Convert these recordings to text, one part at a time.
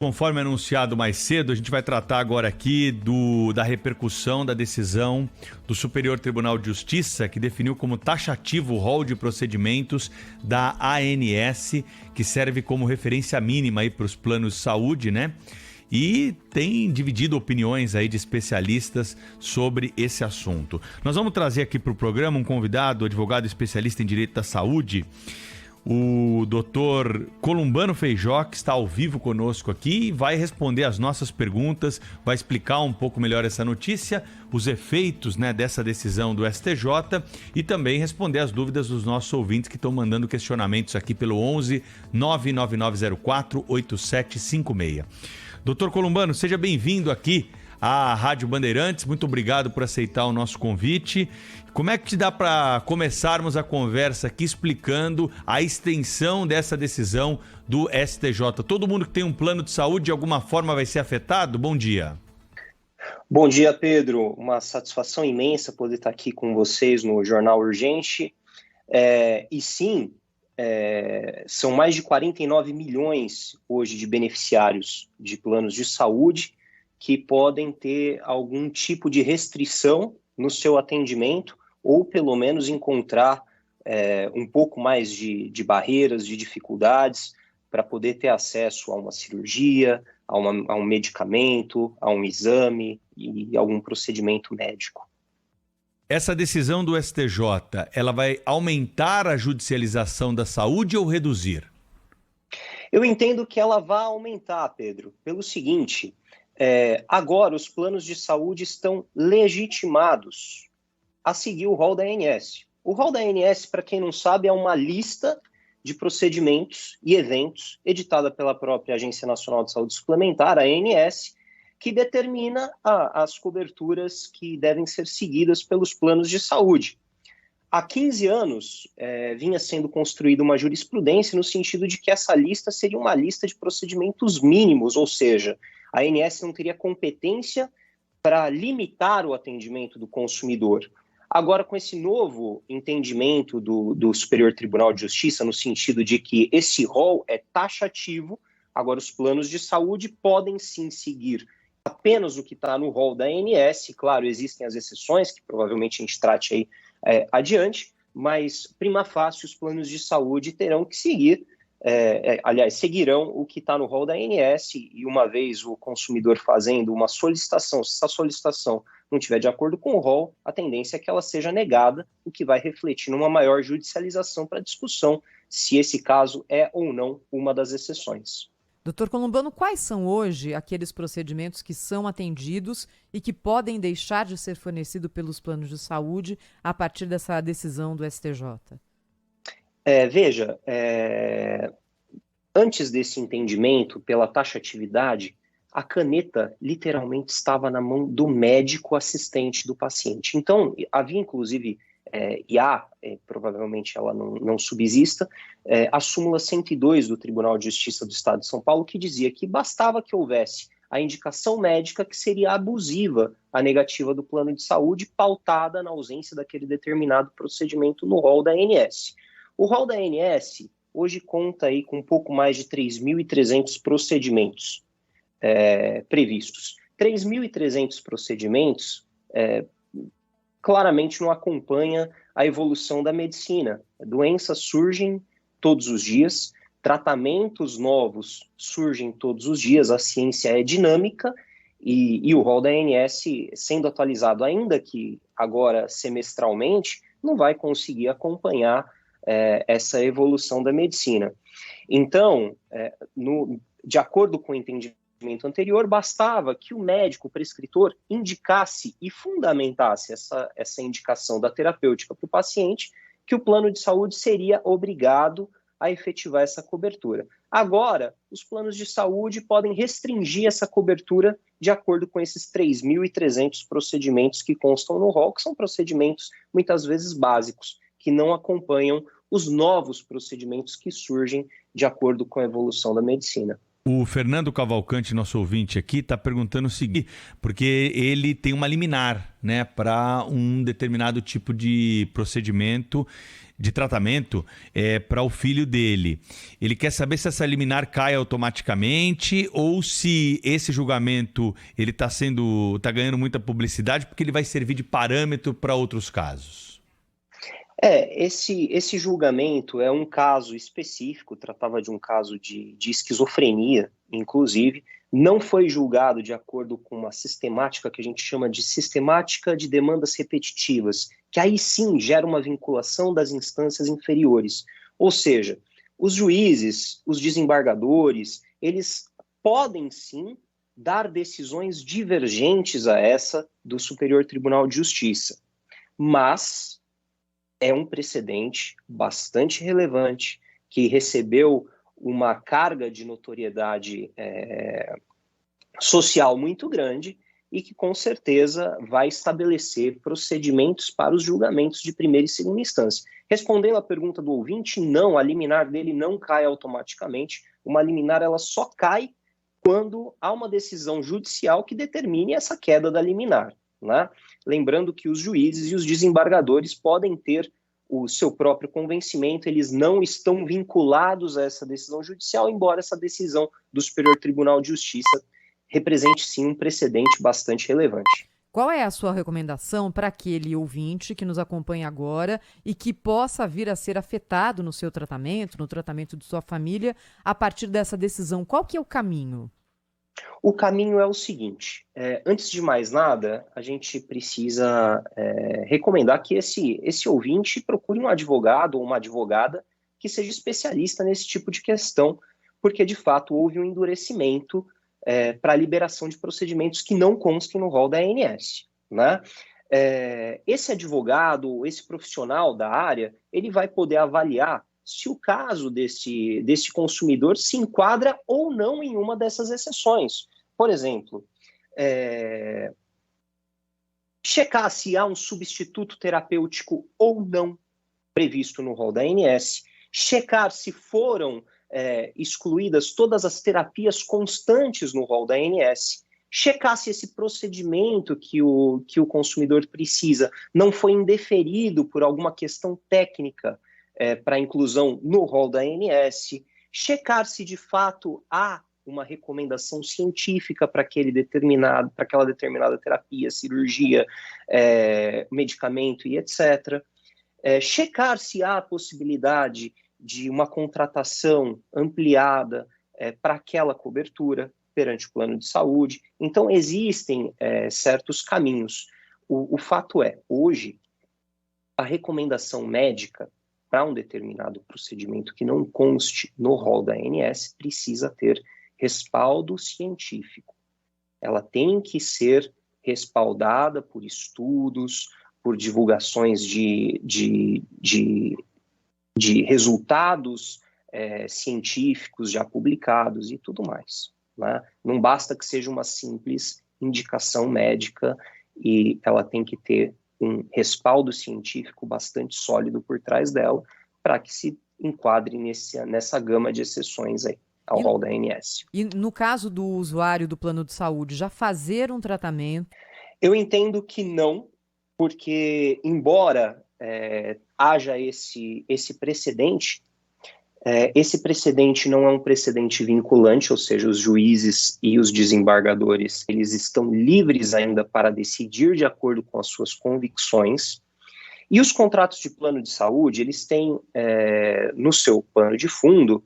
Conforme anunciado mais cedo, a gente vai tratar agora aqui da repercussão da decisão do Superior Tribunal de Justiça, que definiu como taxativo o rol de procedimentos da ANS, que serve como referência mínima para os planos de saúde, né? E tem dividido opiniões aí de especialistas sobre esse assunto. Nós vamos trazer aqui para o programa um convidado, advogado especialista em direito da saúde, o Dr. Columbano Feijó, que está ao vivo conosco aqui e vai responder as nossas perguntas, vai explicar um pouco melhor essa notícia, os efeitos, né, dessa decisão do STJ e também responder as dúvidas dos nossos ouvintes que estão mandando questionamentos aqui pelo 11 99904 8756. Dr. Columbano, seja bem-vindo aqui à Rádio Bandeirantes, muito obrigado por aceitar o nosso convite. Como é que dá para começarmos a conversa aqui explicando a extensão dessa decisão do STJ? Todo mundo que tem um plano de saúde de alguma forma vai ser afetado? Bom dia. Bom dia, Pedro. Uma satisfação imensa poder estar aqui com vocês no Jornal Urgente. São mais de 49 milhões hoje de beneficiários de planos de saúde que podem ter algum tipo de restrição no seu atendimento ou pelo menos encontrar um pouco mais de barreiras, de dificuldades para poder ter acesso a uma cirurgia, a um medicamento, a um exame e algum procedimento médico. Essa decisão do STJ, ela vai aumentar a judicialização da saúde ou reduzir? Eu entendo que ela vai aumentar, Pedro, pelo seguinte: agora os planos de saúde estão legitimados a seguir o rol da ANS. O rol da ANS, para quem não sabe, é uma lista de procedimentos e eventos editada pela própria Agência Nacional de Saúde Suplementar, a ANS, que determina as coberturas que devem ser seguidas pelos planos de saúde. Há 15 anos, vinha sendo construída uma jurisprudência no sentido de que essa lista seria uma lista de procedimentos mínimos, ou seja, a ANS não teria competência para limitar o atendimento do consumidor. Agora, com esse novo entendimento do Superior Tribunal de Justiça, no sentido de que esse rol é taxativo, agora os planos de saúde podem sim seguir apenas o que está no rol da ANS. Claro, existem as exceções, que provavelmente a gente trate aí adiante, mas prima facie os planos de saúde terão que seguir, seguirão o que está no rol da ANS, e uma vez o consumidor fazendo uma solicitação, se essa solicitação não estiver de acordo com o rol, a tendência é que ela seja negada, o que vai refletir numa maior judicialização para a discussão se esse caso é ou não uma das exceções. Dr. Columbano, quais são hoje aqueles procedimentos que são atendidos e que podem deixar de ser fornecidos pelos planos de saúde a partir dessa decisão do STJ? Antes desse entendimento pela taxatividade, a caneta literalmente estava na mão do médico assistente do paciente. Então, havia inclusive, provavelmente ela não subsista, a súmula 102 do Tribunal de Justiça do Estado de São Paulo, que dizia que bastava que houvesse a indicação médica que seria abusiva a negativa do plano de saúde, pautada na ausência daquele determinado procedimento no rol da ANS. O rol da ANS hoje conta aí com um pouco mais de 3.300 procedimentos previstos. 3.300 procedimentos claramente não acompanha a evolução da medicina. Doenças surgem todos os dias, tratamentos novos surgem todos os dias, a ciência é dinâmica e o rol da ANS, sendo atualizado ainda que agora semestralmente, não vai conseguir acompanhar essa evolução da medicina. Então, de acordo com o entendimento anterior, bastava que o médico, o prescritor, indicasse e fundamentasse essa indicação da terapêutica para o paciente, que o plano de saúde seria obrigado a efetivar essa cobertura. Agora, os planos de saúde podem restringir essa cobertura de acordo com esses 3.300 procedimentos que constam no rol, que são procedimentos muitas vezes básicos, que não acompanham os novos procedimentos que surgem de acordo com a evolução da medicina. O Fernando Cavalcante, nosso ouvinte aqui, está perguntando o seguinte, porque ele tem uma liminar, né, para um determinado tipo de procedimento, de tratamento, para o filho dele. Ele quer saber se essa liminar cai automaticamente ou se esse julgamento ele tá ganhando muita publicidade porque ele vai servir de parâmetro para outros casos. Esse julgamento é um caso específico, tratava de um caso de esquizofrenia, inclusive, não foi julgado de acordo com uma sistemática que a gente chama de sistemática de demandas repetitivas, que aí sim gera uma vinculação das instâncias inferiores. Ou seja, os juízes, os desembargadores, eles podem sim dar decisões divergentes a essa do Superior Tribunal de Justiça, mas é um precedente bastante relevante, que recebeu uma carga de notoriedade social muito grande e que, com certeza, vai estabelecer procedimentos para os julgamentos de primeira e segunda instância. Respondendo à pergunta do ouvinte, não, a liminar dele não cai automaticamente. Uma liminar ela só cai quando há uma decisão judicial que determine essa queda da liminar, né? Lembrando que os juízes e os desembargadores podem ter o seu próprio convencimento, eles não estão vinculados a essa decisão judicial, embora essa decisão do Superior Tribunal de Justiça represente sim um precedente bastante relevante. Qual é a sua recomendação para aquele ouvinte que nos acompanha agora e que possa vir a ser afetado no seu tratamento, no tratamento de sua família, a partir dessa decisão? Qual que é o caminho? O caminho é o seguinte, antes de mais nada, a gente precisa recomendar que esse ouvinte procure um advogado ou uma advogada que seja especialista nesse tipo de questão, porque de fato houve um endurecimento para a liberação de procedimentos que não constem no rol da ANS, né? Esse advogado, esse profissional da área, ele vai poder avaliar se o caso desse consumidor se enquadra ou não em uma dessas exceções. Por exemplo, checar se há um substituto terapêutico ou não previsto no rol da ANS, checar se foram excluídas todas as terapias constantes no rol da ANS, checar se esse procedimento que o consumidor precisa não foi indeferido por alguma questão técnica para inclusão no rol da ANS, checar se de fato há uma recomendação científica para aquela determinada terapia, cirurgia, medicamento e etc. Checar se há a possibilidade de uma contratação ampliada para aquela cobertura perante o plano de saúde. Então, existem certos caminhos. O fato é, hoje, a recomendação médica para um determinado procedimento que não conste no rol da ANS precisa ter respaldo científico. Ela tem que ser respaldada por estudos, por divulgações de resultados científicos já publicados e tudo mais, né? Não basta que seja uma simples indicação médica e ela tem que ter um respaldo científico bastante sólido por trás dela para que se enquadre nessa gama de exceções aí ao rol da ANS. E no caso do usuário do plano de saúde, já fazer um tratamento? Eu entendo que não, porque embora haja esse precedente, esse precedente não é um precedente vinculante, ou seja, os juízes e os desembargadores, eles estão livres ainda para decidir de acordo com as suas convicções, e os contratos de plano de saúde, eles têm no seu pano de fundo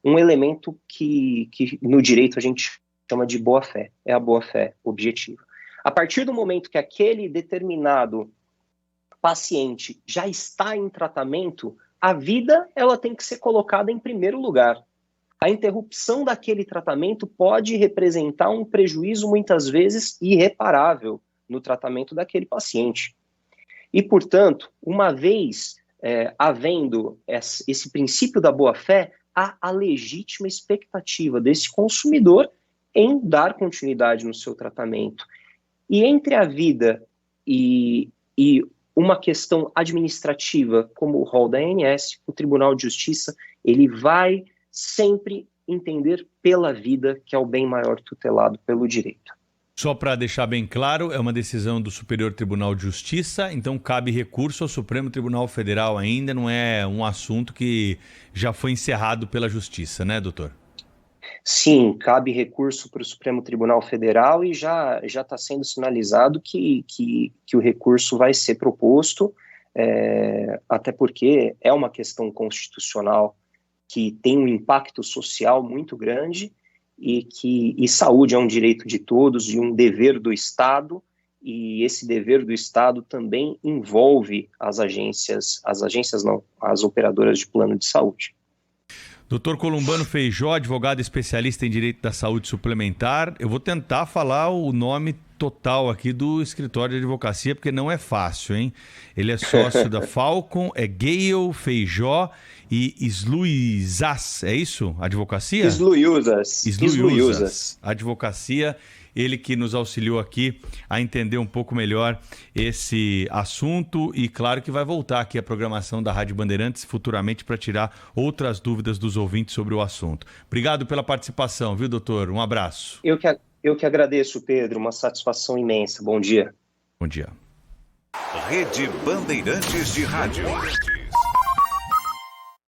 um elemento que no direito a gente chama de boa-fé, é a boa-fé objetiva. A partir do momento que aquele determinado paciente já está em tratamento, a vida ela tem que ser colocada em primeiro lugar. A interrupção daquele tratamento pode representar um prejuízo muitas vezes irreparável no tratamento daquele paciente. E, portanto, uma vez havendo esse princípio da boa-fé, há a legítima expectativa desse consumidor em dar continuidade no seu tratamento. E entre a vida e uma questão administrativa como o rol da ANS, o Tribunal de Justiça, ele vai sempre entender pela vida, que é o bem maior tutelado pelo direito. Só para deixar bem claro, é uma decisão do Superior Tribunal de Justiça, então cabe recurso ao Supremo Tribunal Federal ainda, não é um assunto que já foi encerrado pela Justiça, né, doutor? Sim, cabe recurso para o Supremo Tribunal Federal e já está sendo sinalizado que o recurso vai ser proposto, até porque é uma questão constitucional que tem um impacto social muito grande e saúde é um direito de todos e um dever do Estado, e esse dever do Estado também envolve as operadoras de plano de saúde. Dr. Columbano Feijó, advogado especialista em direito da saúde suplementar. Eu vou tentar falar o nome total aqui do escritório de advocacia, porque não é fácil, hein? Ele é sócio da Falcon, é Gale, Feijó e Sluizas, é isso? Advocacia? Sluizas. Advocacia. Ele que nos auxiliou aqui a entender um pouco melhor esse assunto e claro que vai voltar aqui a programação da Rádio Bandeirantes futuramente para tirar outras dúvidas dos ouvintes sobre o assunto. Obrigado pela participação, viu, doutor? Um abraço. Eu que agradeço, Pedro, uma satisfação imensa. Bom dia. Bom dia. Rede Bandeirantes de Rádio.